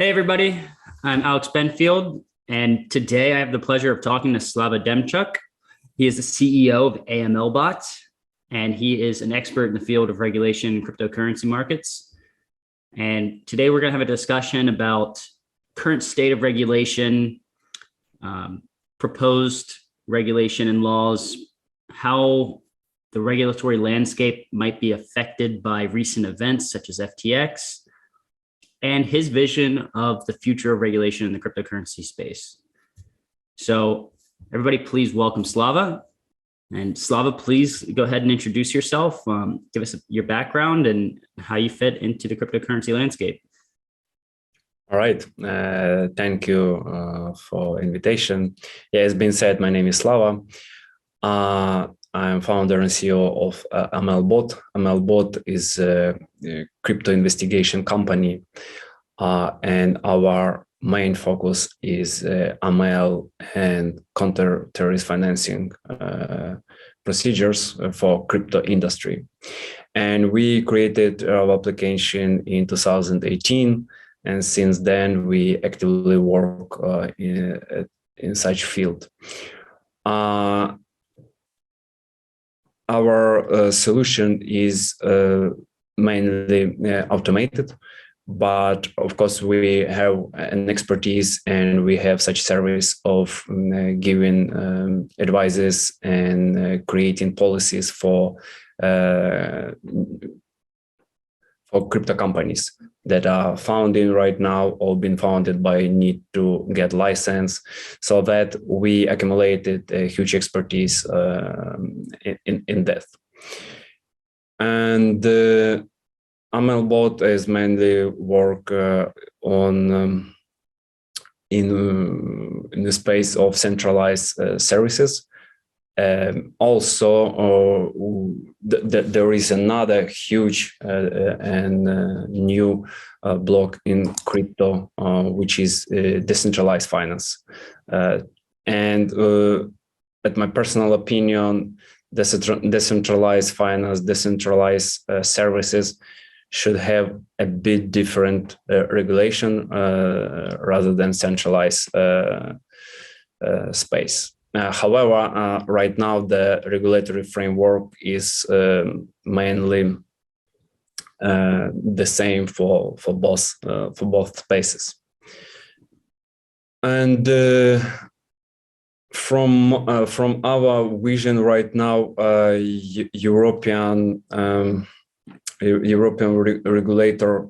Hey, everybody. I'm Alex Benfield, and today I have the pleasure of talking to Slava Demchuk. He is the CEO of AMLBot, and he is an expert in the field of regulation in cryptocurrency markets. And today we're going to have a discussion about current state of regulation, proposed regulation and laws, how the regulatory landscape might be affected by recent events such as FTX, and his vision of the future of regulation in the cryptocurrency space. So everybody, please welcome Slava. And Slava, please go ahead and introduce yourself. Give us your background and how you fit into the cryptocurrency landscape. All right. Thank you for invitation. Yeah, it's been said, my name is Slava. I'm founder and CEO of AMLBot. AMLBot is a crypto investigation company, and our main focus is AML and counter-terrorist financing procedures for crypto industry. And we created our application in 2018, and since then we actively work in such field. Our solution is mainly automated, but of course we have an expertise and we have such service of giving advices and creating policies for crypto companies that are founding right now or been founded by need to get license, so that we accumulated a huge expertise in that. And AMLBot is mainly work on in the space of centralized services. Also, there is another huge and new block in crypto, which is decentralized finance. And at my personal opinion, decentralized finance, decentralized services should have a bit different regulation rather than centralized space. However, right now the regulatory framework is mainly the same for both spaces. And from our vision right now, European regulator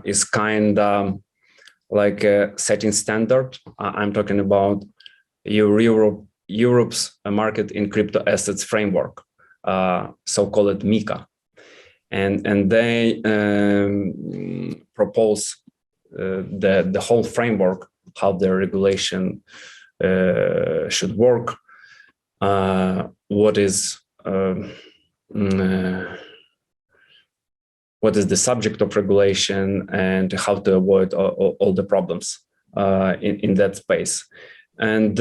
is kind of like setting standard. I'm talking about Europe's market in crypto assets framework, so-called MiCA, and they propose the whole framework, how the regulation should work, what is the subject of regulation, and how to avoid all the problems in that space. And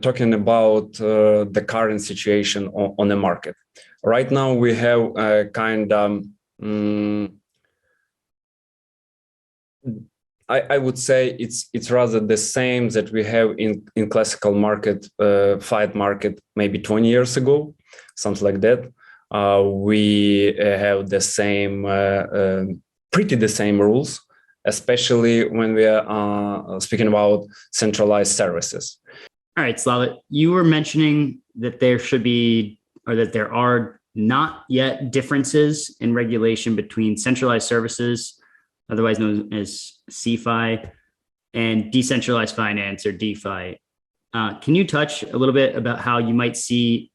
talking about the current situation on the market. Right now we have a kind of, I would say it's rather the same that we have in classical market, fiat market, maybe 20 years ago, something like that. We have the same, pretty the same rules, especially when we are speaking about centralized services. All right, Slava, you were mentioning that there should be, or that there are not yet differences in regulation between centralized services, otherwise known as CeFi, and decentralized finance, or DeFi. Can you touch a little bit about how you might see,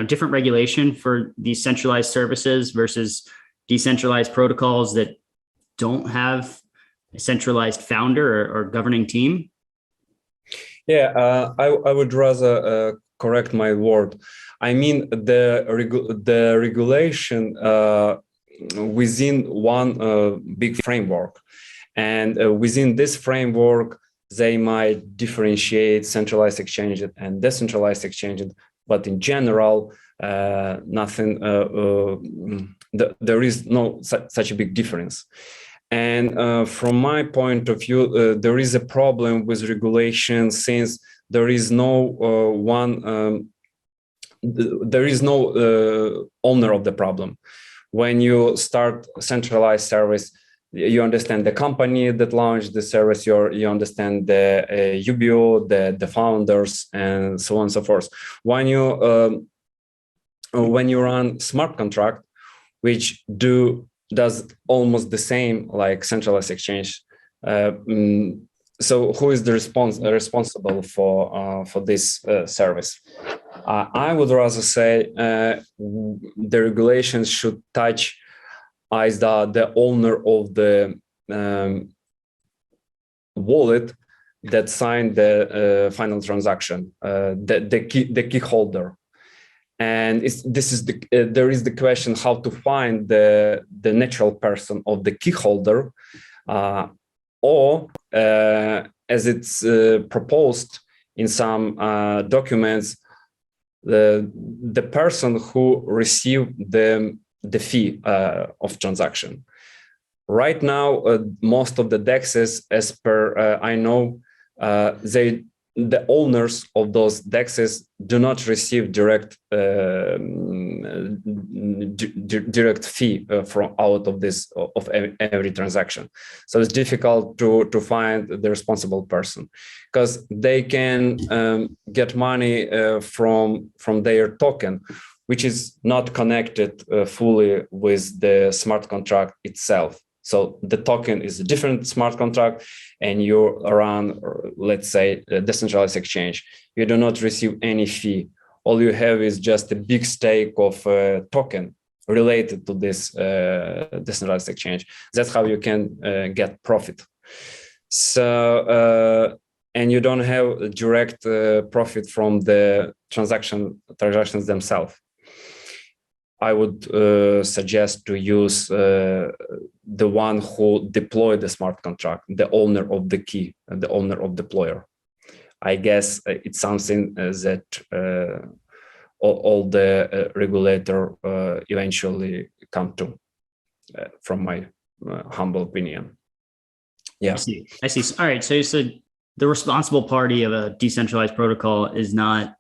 different regulation for these centralized services versus decentralized protocols that don't have a centralized founder or governing team? Yeah, I would rather correct my word. I mean the regulation within one big framework, and within this framework they might differentiate centralized exchanges and decentralized exchanges, but in general, nothing. There is no such a big difference. And from my point of view, there is a problem with regulation since there is no there is no owner of the problem. When you start centralized service, you understand the company that launched the service, you understand the UBO, the founders, and so on and so forth. When you run smart contract, which does almost the same like centralized exchange, so who is the responsible for this service? I would rather say the regulations should touch as the owner of the wallet that signed the final transaction, the key holder. And there is the question how to find the natural person of the key holder, or as it's proposed in some documents, the person who received the fee of transaction. Right now, most of the DEXs, as per I know, the owners of those DEXs do not receive direct fee from out of this of every transaction. So it's difficult to find the responsible person, because they can get money from their token, which is not connected fully with the smart contract itself. So the token is a different smart contract, and you run, let's say, a decentralized exchange. You do not receive any fee. All you have is just a big stake of token related to this decentralized exchange. That's how you can get profit. So, and you don't have direct profit from the transactions themselves. I would suggest to use the one who deployed the smart contract, the owner of the key, the owner of deployer. I guess it's something that all the regulator eventually come to, from my humble opinion. Yeah. I see. All right. So you said the responsible party of a decentralized protocol is not,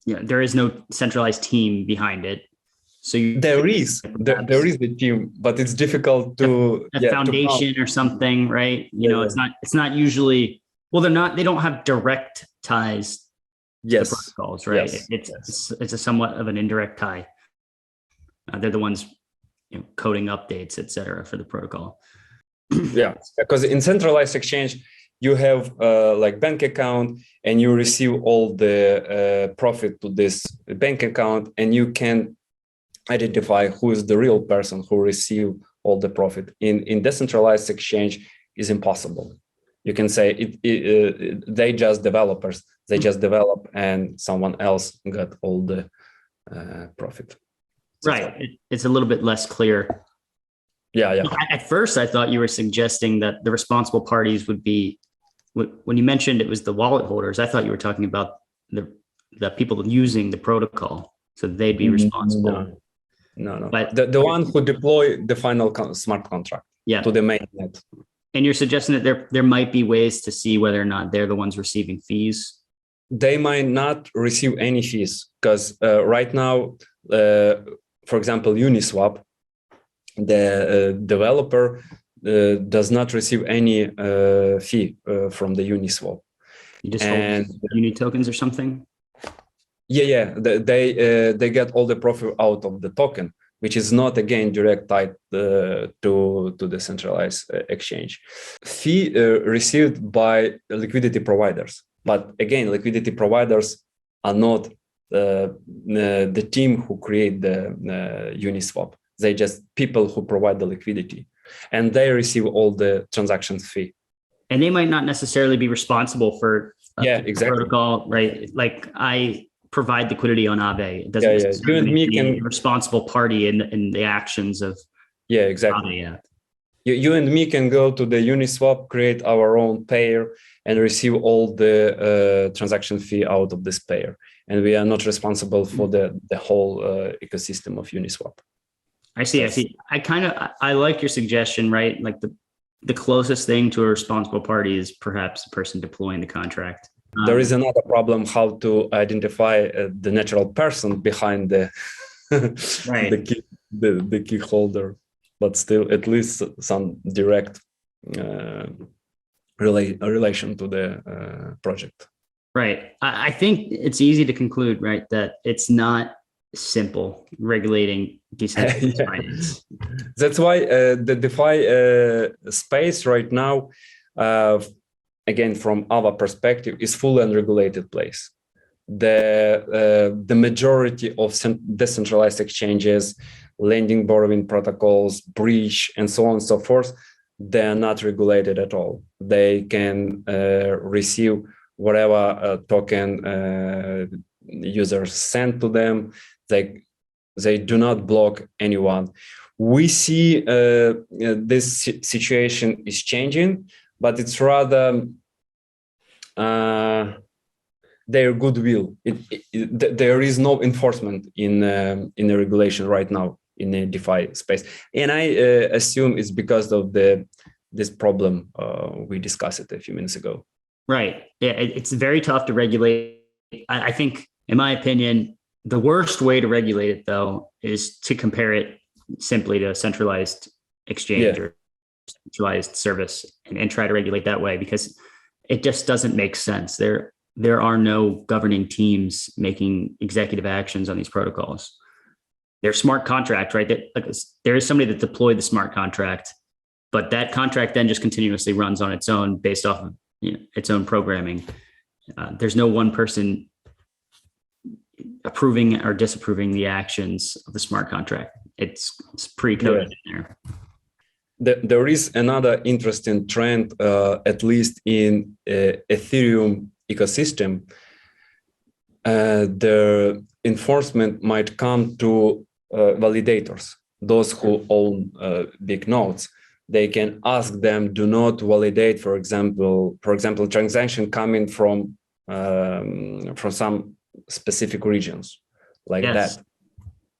there is no centralized team behind it. So there is the team, but it's difficult to a foundation or something, right? It's not usually, well, they don't have direct ties to the protocols, right? It's a somewhat of an indirect tie. They're the ones coding updates, et cetera, for the protocol. Yeah, because in centralized exchange, you have like bank account, and you receive all the profit to this bank account, and you can identify who is the real person who received all the profit. In decentralized exchange, is impossible. You can say they just developers, they just develop, and someone else got all the profit. Right. It's a little bit less clear. Yeah. At first, I thought you were suggesting that the responsible parties would be, when you mentioned it was the wallet holders, I thought you were talking about the people using the protocol, so they'd be responsible. No. But the one who deploy the final smart contract to the mainnet. And you're suggesting that there might be ways to see whether or not they're the ones receiving fees? They might not receive any fees, because right now, for example, Uniswap, the developer does not receive any fee from the Uniswap. You just hold Uni tokens or something? Yeah. They get all the profit out of the token, which is not, again, direct tied to the centralized exchange. Fee received by liquidity providers. But again, liquidity providers are not the team who create the Uniswap. They just people who provide the liquidity, and they receive all the transactions fee. And they might not necessarily be responsible for exactly. Protocol, right? Like I provide liquidity on Aave. It doesn't You and me be a responsible party in the actions of exactly. Aave. You and me can go to the Uniswap, create our own pair, and receive all the transaction fee out of this pair. And we are not responsible for the whole ecosystem of Uniswap. I see. I see. I like your suggestion, right? Like the closest thing to a responsible party is perhaps the person deploying the contract. There is another problem: how to identify the natural person behind the Right. the key holder, but still at least some direct relation to the project. Right. I think it's easy to conclude, right, that it's not simple regulating decentralized finance. That's why the DeFi space right now, again, from our perspective, is full unregulated place. The majority of decentralized exchanges, lending, borrowing protocols, bridge, and so on and so forth, they are not regulated at all. They can receive whatever token users send to them. They do not block anyone. We see this situation is changing, but it's rather their goodwill. There is no enforcement in the regulation right now in the DeFi space, and I assume it's because of this problem we discussed it a few minutes ago. Right. Yeah, it's very tough to regulate. I think, in my opinion, the worst way to regulate it, though, is to compare it simply to a centralized exchange or centralized service and try to regulate that way, because it just doesn't make sense. There are no governing teams making executive actions on these protocols. They're smart contract, right? There is somebody that deployed the smart contract, but that contract then just continuously runs on its own based off of its own programming. There's no one person approving or disapproving the actions of the smart contract. It's pre-coded in there. There is another interesting trend, at least in Ethereum ecosystem. The enforcement might come to validators, those who own big nodes. They can ask them, do not validate, for example, transaction coming from some specific regions like that.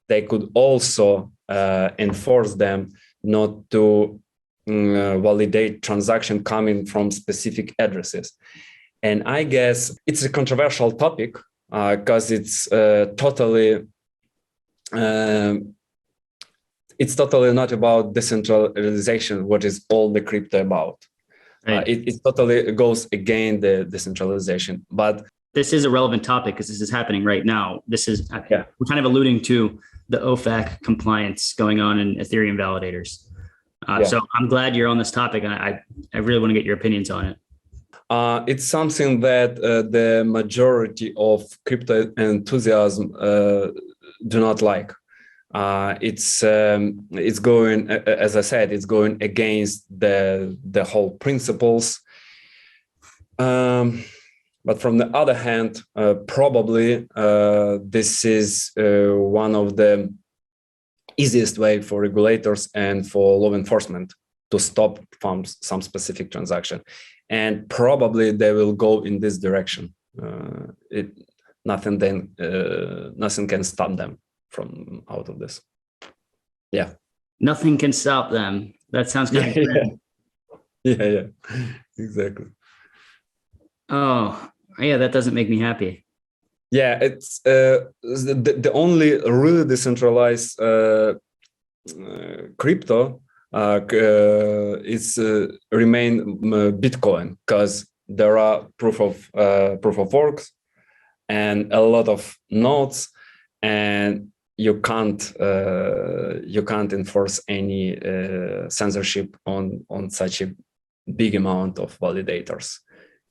They could also enforce them not to validate transaction coming from specific addresses. And I guess it's a controversial topic because it's totally not about decentralization, what is all the crypto about. Right. It totally goes against the decentralization. But this is a relevant topic because this is happening right now. We're kind of alluding to the OFAC compliance going on in Ethereum validators. So I'm glad you're on this topic, and I really want to get your opinions on it. It's something that the majority of crypto enthusiasm do not like. It's going, as I said, it's going against the whole principles. But from the other hand, probably this is one of the easiest way for regulators and for law enforcement to stop from some specific transaction. And probably they will go in this direction. Nothing can stop them from out of this. Yeah. Nothing can stop them. That sounds kind of Yeah, exactly. Oh, yeah, that doesn't make me happy. Yeah, it's the only really decentralized crypto is remain Bitcoin, because there are proof of works and a lot of nodes, and you can't enforce any censorship on such a big amount of validators.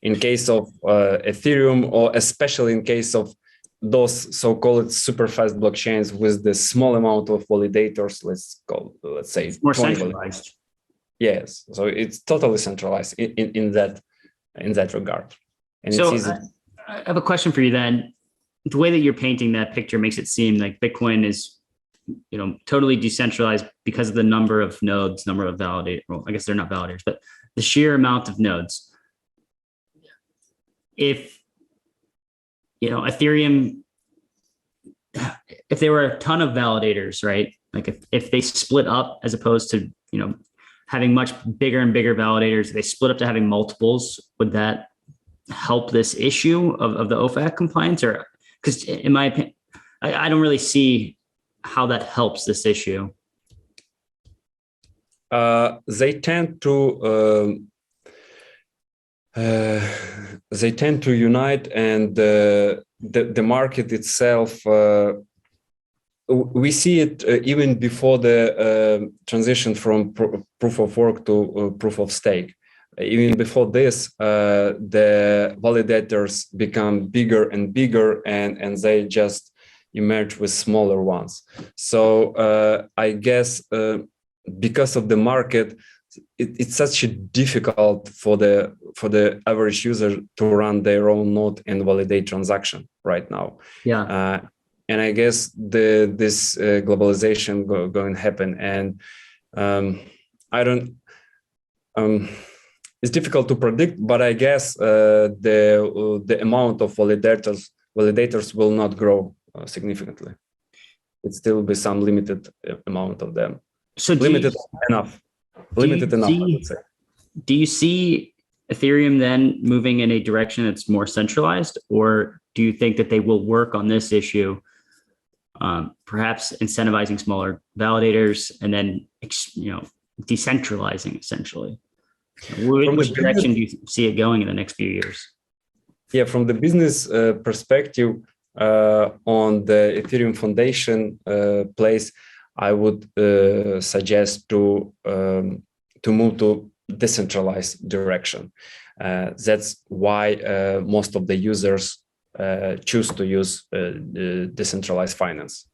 In case of Ethereum, or especially in case of those so-called super fast blockchains with the small amount of validators, let's say it's more centralized. Yes, so it's totally centralized in that regard. And so it's easy. I have a question for you then. The way that you're painting that picture makes it seem like Bitcoin is, totally decentralized because of the number of nodes, number of validators. Well, I guess they're not validators, but the sheer amount of nodes. If Ethereum, if there were a ton of validators, right, Like if they split up as opposed to, having much bigger and bigger validators, they split up to having multiples, would that help this issue of the OFAC compliance? Or because in my opinion, I don't really see how that helps this issue. They tend to unite, and the market itself, we see it even before the transition from proof of work to proof of stake. Even before this, the validators become bigger and bigger, and they just emerge with smaller ones. So I guess because of the market, it's such a difficult for the average user to run their own node and validate transaction right now. Yeah. And I guess this globalization going to happen, and I don't. It's difficult to predict, but I guess the amount of validators will not grow significantly. It still be some limited amount of them. So limited enough. Limited enough, I would say. Do you see Ethereum then moving in a direction that's more centralized, or do you think that they will work on this issue, perhaps incentivizing smaller validators and then decentralizing essentially? Which direction do you see it going in the next few years? Yeah, from the business perspective, on the Ethereum Foundation place, I would suggest to move to decentralized direction. That's why most of the users choose to use decentralized finance.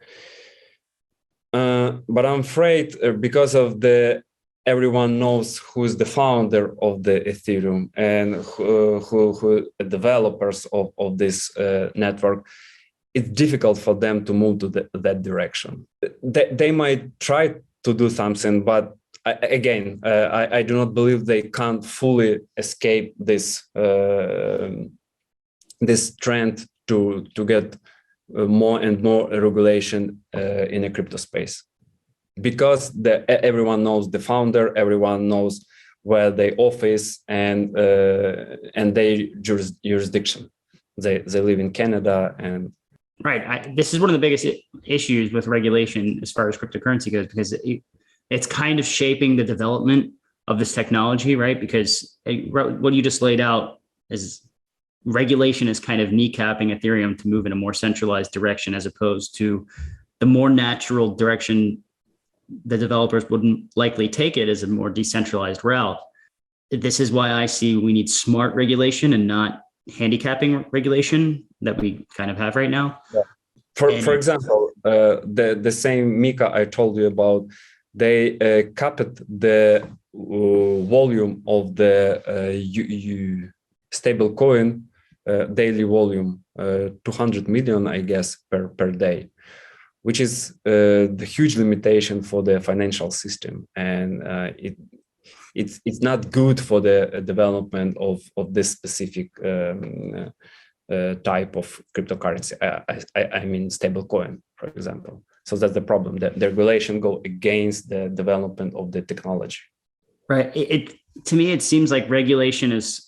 But I'm afraid because of everyone knows who's the founder of the Ethereum and who developers of this network, it's difficult for them to move to that direction. They might try to do something, but again, I do not believe they can't fully escape this this trend to get more and more regulation in a crypto space. Because everyone knows the founder, everyone knows where they office and their jurisdiction. They live in Canada and. Right. This is one of the biggest issues with regulation as far as cryptocurrency goes, because it's kind of shaping the development of this technology, right? Because what you just laid out is regulation is kind of kneecapping Ethereum to move in a more centralized direction, as opposed to the more natural direction the developers wouldn't likely take it as a more decentralized route. This is why I see we need smart regulation and not handicapping regulation that we kind of have right now. Yeah. For example, the same Mika I told you about, they capped the volume of the stable coin daily volume, 200 million, I guess, per day, which is the huge limitation for the financial system, and it's not good for the development of this specific type of cryptocurrency. I mean stable coin, for example. So that's the problem, that the regulation go against the development of the technology. Right. To me, it seems like regulation is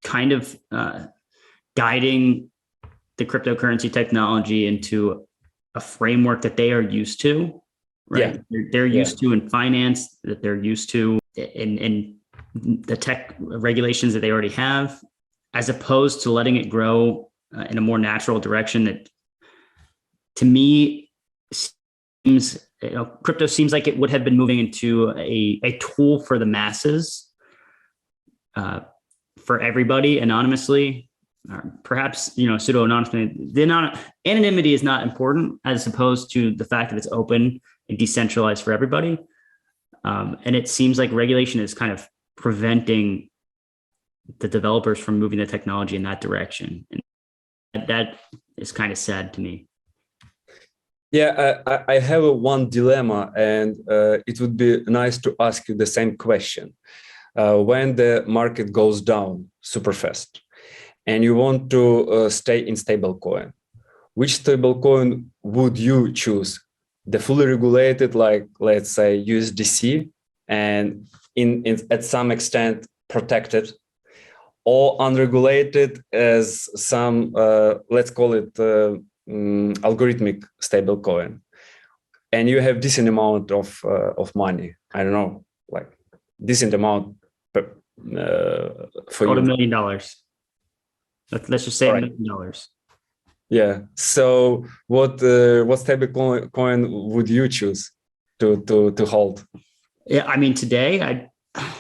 kind of guiding the cryptocurrency technology into a framework that they are used to, right? Yeah. They're used to in finance, that they're used to in the tech regulations that they already have, as opposed to letting it grow in a more natural direction that, to me, seems, crypto seems like it would have been moving into a tool for the masses, for everybody anonymously, or perhaps, pseudo anonymously. The anonymity is not important, as opposed to the fact that it's open and decentralized for everybody. And it seems like regulation is kind of preventing the developers from moving the technology in that direction. And that is kind of sad to me. Yeah, I have one dilemma, and it would be nice to ask you the same question. When the market goes down super fast and you want to stay in stable coin, which stable coin would you choose the fully regulated, like let's say USDC, and in at some extent protected, or unregulated as some let's call it algorithmic stablecoin, and you have decent amount of money. I don't know, like decent amount for About you. $1 million. Let's just say All right. $1 million. Yeah. So what stable coin would you choose to hold? Yeah, I mean today,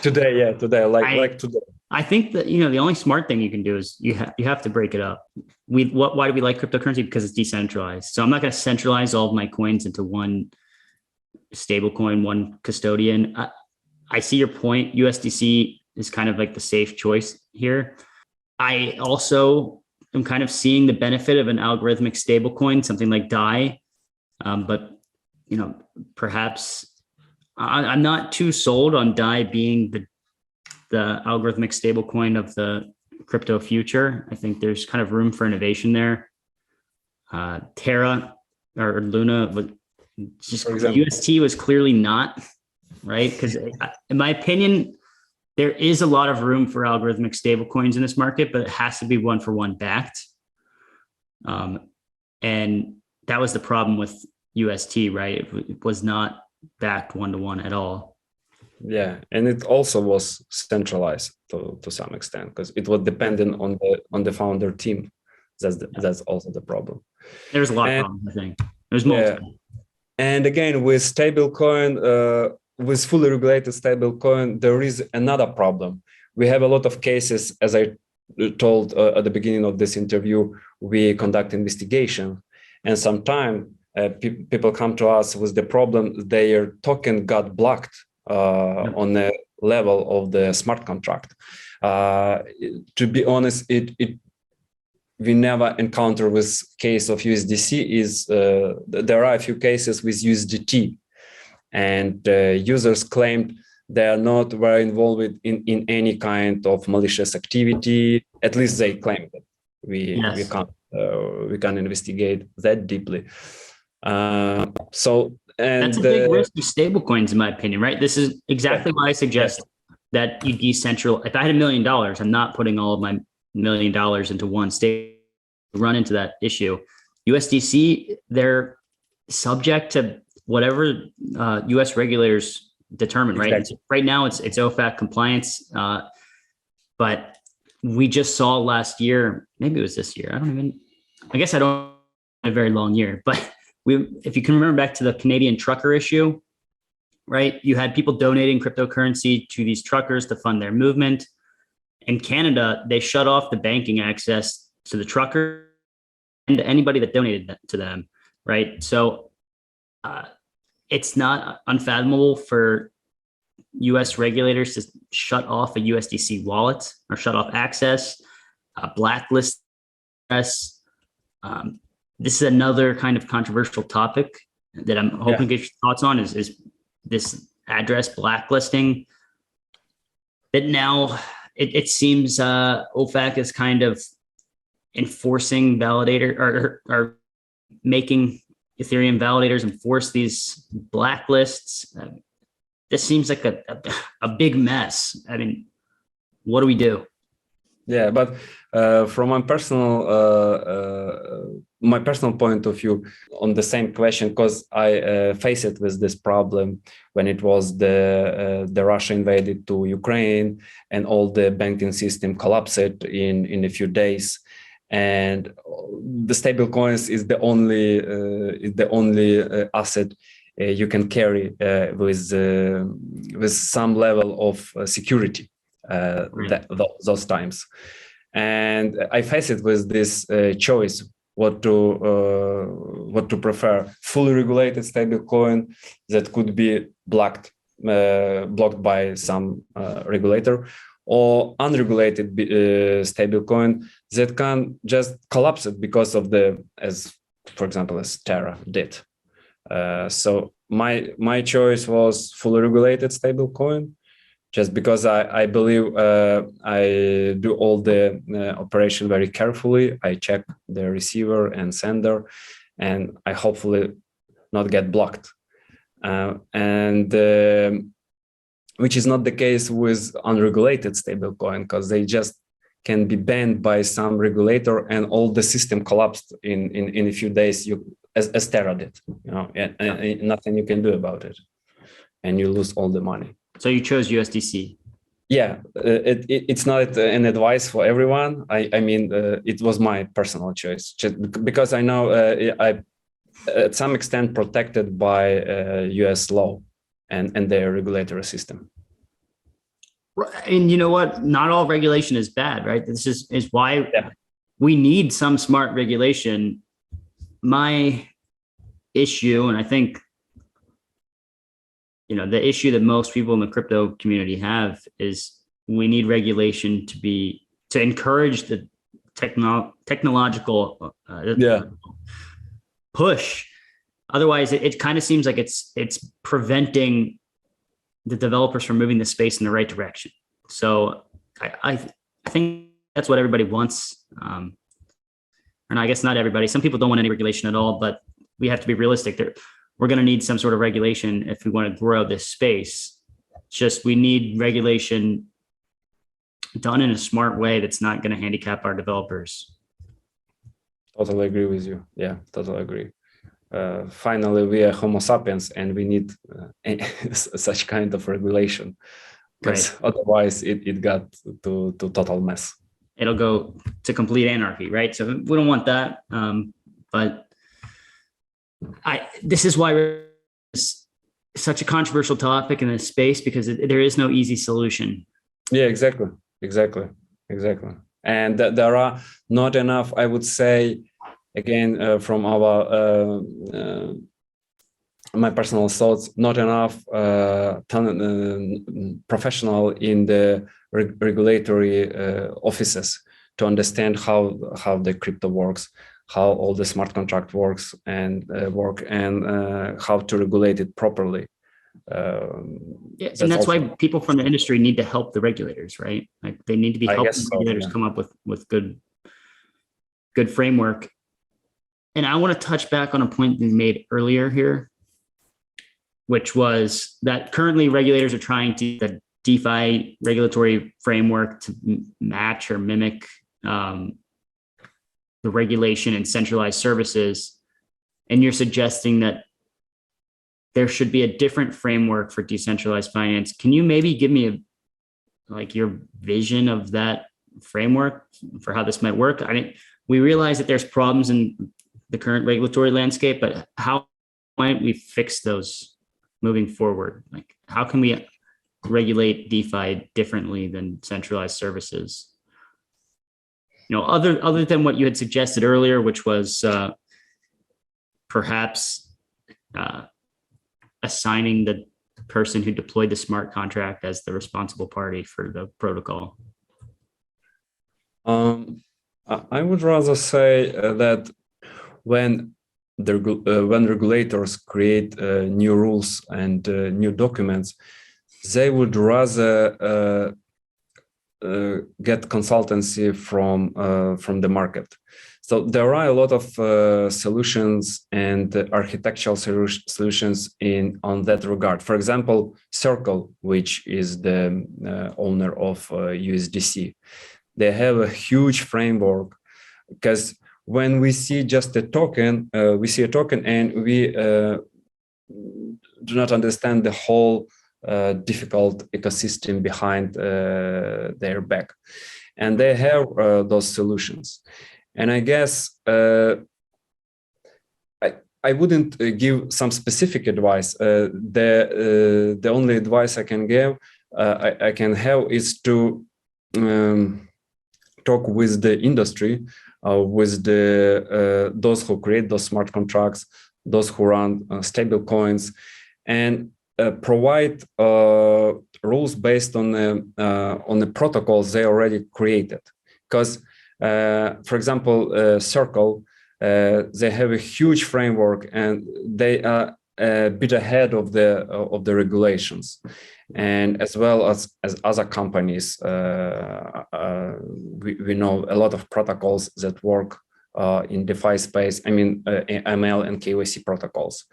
Today, like today. I think that the only smart thing you can do is you have to break it up. Why do we like cryptocurrency? Because it's decentralized. So I'm not going to centralize all of my coins into one stable coin, one custodian. I see your point. USDC is kind of like the safe choice here. I also am kind of seeing the benefit of an algorithmic stablecoin, something like DAI. But perhaps I'm not too sold on DAI being the algorithmic stablecoin of the crypto future. I think there's kind of room for innovation there. Terra or Luna, just UST was clearly not, right? Because in my opinion, there is a lot of room for algorithmic stablecoins in this market, but it has to be one-for-one backed. And that was the problem with UST, right? It was not backed one-to-one at all. Yeah, and it also was centralized to some extent because it was dependent on the founder team. That's also the problem. There's a lot of problems, I think. There's multiple. Yeah. And again, with stablecoin, with fully regulated stablecoin, there is another problem. We have a lot of cases, as I told at the beginning of this interview, we conduct investigation, and sometimes people come to us with the problem their token got blocked on the level of the smart contract. To be honest, we never encounter with case of USDC. There are a few cases with USDT, and users claimed they are not very involved in any kind of malicious activity. At least they claim that. We can't investigate that deeply. That's a big risk of stablecoins, in my opinion, right? This is exactly why I suggest that you decentralize. If I had $1 million, I'm not putting all of my $1 million into one state. Run into that issue. USDC, they're subject to whatever US regulators determine, right? Exactly. Right now, it's OFAC compliance, but we just saw last year, maybe it was this year. I guess I don't have a very long year, but if you can remember back to the Canadian trucker issue, right? You had people donating cryptocurrency to these truckers to fund their movement. In Canada, they shut off the banking access to the trucker and to anybody that donated to them, right? So it's not unfathomable for US regulators to shut off a USDC wallet or shut off access, blacklist us. This is another kind of controversial topic that I'm hoping to get your thoughts on is this address blacklisting that now it seems OFAC is kind of enforcing validator or making Ethereum validators enforce these blacklists. This seems like a big mess. I mean, what do we do? Yeah, but from my personal point of view on the same question, because I faced it with this problem when it was the Russia invaded to Ukraine and all the banking system collapsed in a few days, and the stable coins is the only asset you can carry with some level of security. Those times, and I face it with this choice what to prefer: fully regulated stablecoin that could be blocked by some regulator, or unregulated stablecoin that can just collapse it because of for example, as Terra did. So my choice was fully regulated stablecoin. Just because I believe I do all the operation very carefully. I check the receiver and sender, and I hopefully not get blocked. Which is not the case with unregulated stablecoin, because they just can be banned by some regulator and all the system collapsed in a few days, as Terra did, and nothing you can do about it, and you lose all the money. So you chose USDC. Yeah, it's not an advice for everyone. I mean, it was my personal choice, just because I know I at some extent protected by US law and their regulatory system. And you know what? Not all regulation is bad, right? This is why we need some smart regulation. My issue, and I think, the issue that most people in the crypto community have is we need regulation to encourage the technological push. Otherwise, it kind of seems like it's preventing the developers from moving the space in the right direction. So I think that's what everybody wants. And I guess not everybody. Some people don't want any regulation at all, but we have to be realistic. We're going to need some sort of regulation if we want to grow this space. Just we need regulation done in a smart way that's not going to handicap our developers. Totally agree with you. Yeah, totally agree. Finally, we are Homo sapiens, and we need such kind of regulation, because otherwise it got to total mess. It'll go to complete anarchy, right? So we don't want that. But this is why it's such a controversial topic in this space, because there is no easy solution. Yeah, exactly. And there are not enough, I would say, again, from my personal thoughts, not enough professional in the regulatory offices to understand how the crypto works, how all the smart contract works and how to regulate it properly. And that's why people from the industry need to help the regulators, right? Like they need to be helping regulators come up with good framework. And I want to touch back on a point you made earlier here, which was that currently regulators are trying to the DeFi regulatory framework to match or mimic the regulation in centralized services. And you're suggesting that there should be a different framework for decentralized finance. Can you maybe give me your vision of that framework for how this might work? I mean, we realize that there's problems in the current regulatory landscape, but how might we fix those moving forward? Like, how can we regulate DeFi differently than centralized services? Other than what you had suggested earlier, which was perhaps assigning the person who deployed the smart contract as the responsible party for the protocol. I would rather say that when regulators create new rules and new documents, they would rather get consultancy from the market. So there are a lot of solutions and architectural solutions on that regard. For example, Circle, which is the owner of USDC, they have a huge framework, because when we see just a token, we see a token and we do not understand the whole difficult ecosystem behind their back. And they have those solutions. And I guess I wouldn't give some specific advice. The only advice I can give, I can have, is to talk with the industry, with those who create those smart contracts, those who run stable coins, and provide rules based on the protocols they already created. Because, for example, Circle, they have a huge framework and they are a bit ahead of the regulations, and as well as other companies. We know a lot of protocols that work in DeFi space. I mean, ML and KYC protocols,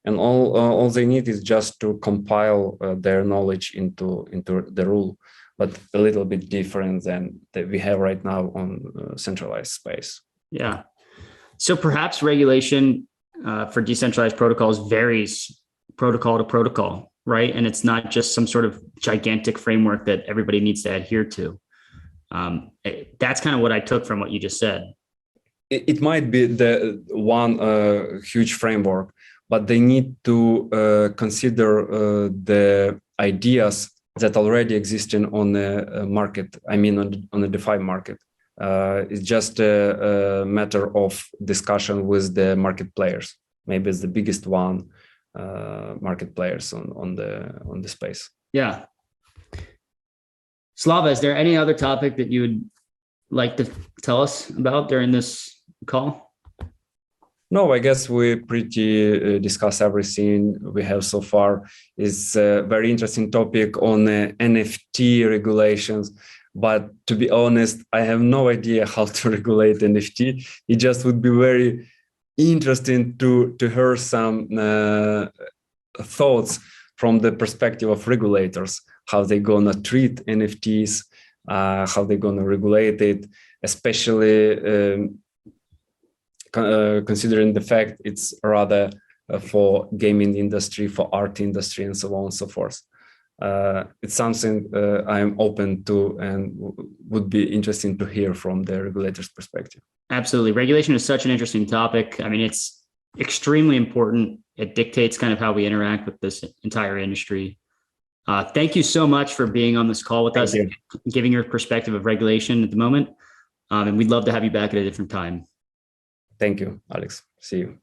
and all they need is just to compile their knowledge into the rule, but a little bit different than that we have right now on centralized space. Yeah. So perhaps regulation for decentralized protocols varies protocol to protocol, right? And it's not just some sort of gigantic framework that everybody needs to adhere to. That's kind of what I took from what you just said. It might be the one huge framework, but they need to consider the ideas that already exist on the market. I mean, on the DeFi market. It's just a matter of discussion with the market players. Maybe it's the biggest one, market players on the space. Yeah. Slava, is there any other topic that you would like to tell us about during this call? No, I guess we pretty discussed everything we have so far. It's a very interesting topic on NFT regulations. But to be honest, I have no idea how to regulate NFT. It just would be very interesting to hear some thoughts from the perspective of regulators, how they're gonna treat NFTs, how they're gonna regulate it, especially considering the fact it's rather for gaming industry, for art industry, and so on and so forth. It's something I'm open to and would be interesting to hear from the regulator's perspective. Absolutely. Regulation is such an interesting topic. I mean, it's extremely important. It dictates kind of how we interact with this entire industry. Thank you so much for being on this call with us, giving your perspective of regulation at the moment. And we'd love to have you back at a different time. Thank you, Alex. See you.